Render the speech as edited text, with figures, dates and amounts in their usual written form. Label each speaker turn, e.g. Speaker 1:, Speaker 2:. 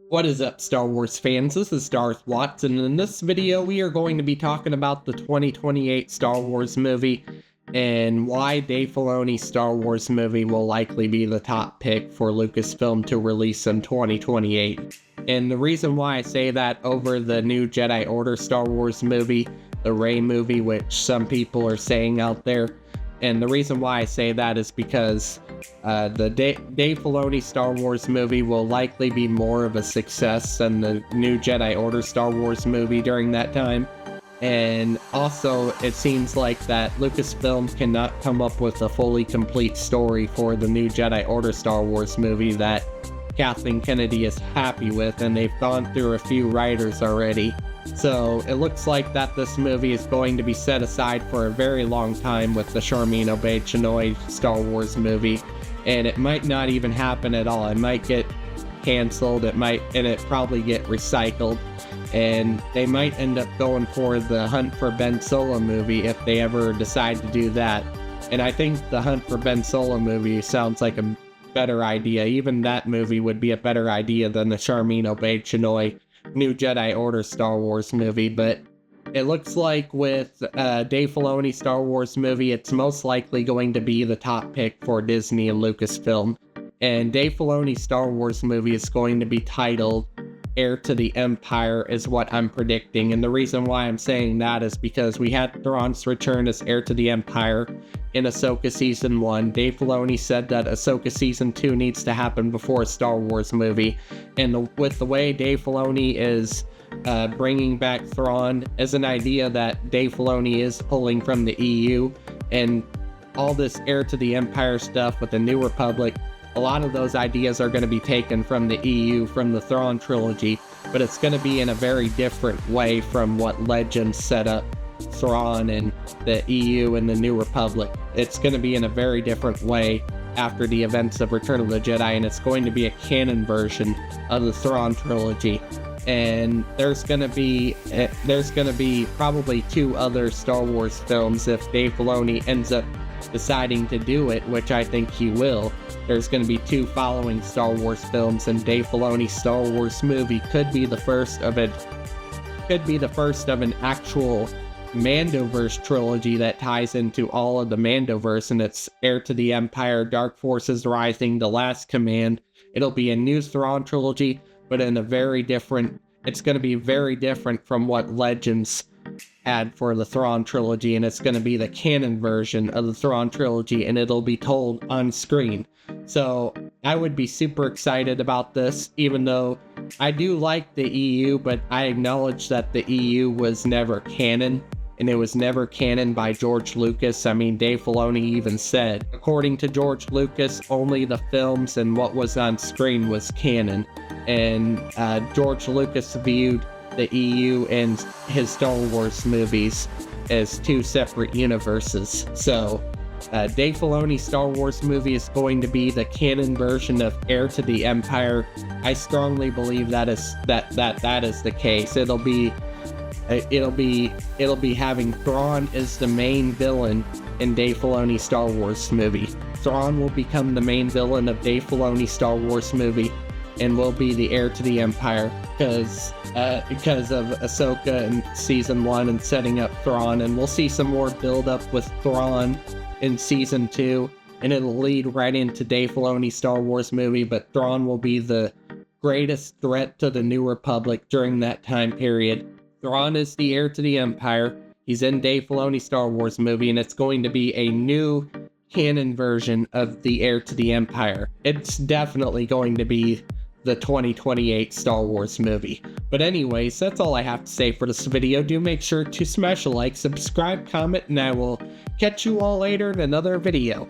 Speaker 1: What is up, Star Wars fans? This is Darth Watts, and in this video we are going to be talking about the 2028 Star Wars movie and why Dave Filoni's Star Wars movie will likely be the top pick for Lucasfilm to release in 2028. And the reason why I say that over the new Jedi Order Star Wars movie, the Rey movie, which some people are saying out there, and the reason why I say that is because the Dave Filoni Star Wars movie will likely be more of a success than the new Jedi Order Star Wars movie during that time. And also, it seems like that Lucasfilm cannot come up with a fully complete story for the new Jedi Order Star Wars movie that Kathleen Kennedy is happy with, and they've gone through a few writers already. So it looks like that this movie is going to be set aside for a very long time with the Charmin Obey-Chinoy Star Wars movie, and it might not even happen at all. It might get canceled, and it probably get recycled, and they might end up going for the Hunt for Ben Solo movie if they ever decide to do that. And I think the Hunt for Ben Solo movie sounds like a better idea. Even that movie would be a better idea than the Charmin Obey-Chinoy new Jedi Order Star Wars movie. But it looks like with Dave Filoni's Star Wars movie, it's most likely going to be the top pick for Disney and Lucasfilm. And Dave Filoni's Star Wars movie is going to be titled Heir to the Empire, is what I'm predicting. And the reason why I'm saying that is because we had Thrawn's return as Heir to the Empire in Ahsoka Season 1. Dave Filoni said that Ahsoka Season 2 needs to happen before a Star Wars movie. And with the way Dave Filoni is bringing back Thrawn as an idea that Dave Filoni is pulling from the EU, and all this Heir to the Empire stuff with the New Republic, a lot of those ideas are going to be taken from the EU, from the Thrawn trilogy, but it's going to be in a very different way from what Legends set up Thrawn and the EU and the New Republic. It's going to be in a very different way after the events of Return of the Jedi, and it's going to be a canon version of the Thrawn trilogy. And there's going to be probably 2 other Star Wars films if Dave Filoni ends up deciding to do it, which I think he will. There's going to be 2 following Star Wars films, and Dave Filoni's Star Wars movie could be the first of an actual Mandoverse trilogy that ties into all of the Mandoverse, and it's Heir to the Empire, Dark Forces Rising, The Last Command. It'll be a new Thrawn trilogy, but in a very different, it's going to be very different from what Legends had for the Thrawn trilogy, and it's going to be the canon version of the Thrawn trilogy, and it'll be told on screen. So I would be super excited about this, even though I do like the EU, but I acknowledge that the EU was never canon, and it was never canon by George Lucas. I mean, Dave Filoni even said, according to George Lucas, only the films and what was on screen was canon, and George Lucas viewed the EU and his Star Wars movies as 2 separate universes. So Dave Filoni's Star Wars movie is going to be the canon version of Heir to the Empire. I strongly believe that is the case. It'll be having Thrawn as the main villain in Dave Filoni's Star Wars movie. Thrawn will become the main villain of Dave Filoni's Star Wars movie and will be the heir to the Empire because of Ahsoka in Season 1 and setting up Thrawn, and we'll see some more build-up with Thrawn in Season 2, and it'll lead right into Dave Filoni's Star Wars movie, but Thrawn will be the greatest threat to the New Republic during that time period. Thrawn is the heir to the Empire. He's in Dave Filoni's Star Wars movie, and it's going to be a new canon version of the heir to the Empire. It's definitely going to be the 2028 Star Wars movie. But anyways, that's all I have to say for this video. Do make sure to smash a like, subscribe, comment, and I will catch you all later in another video.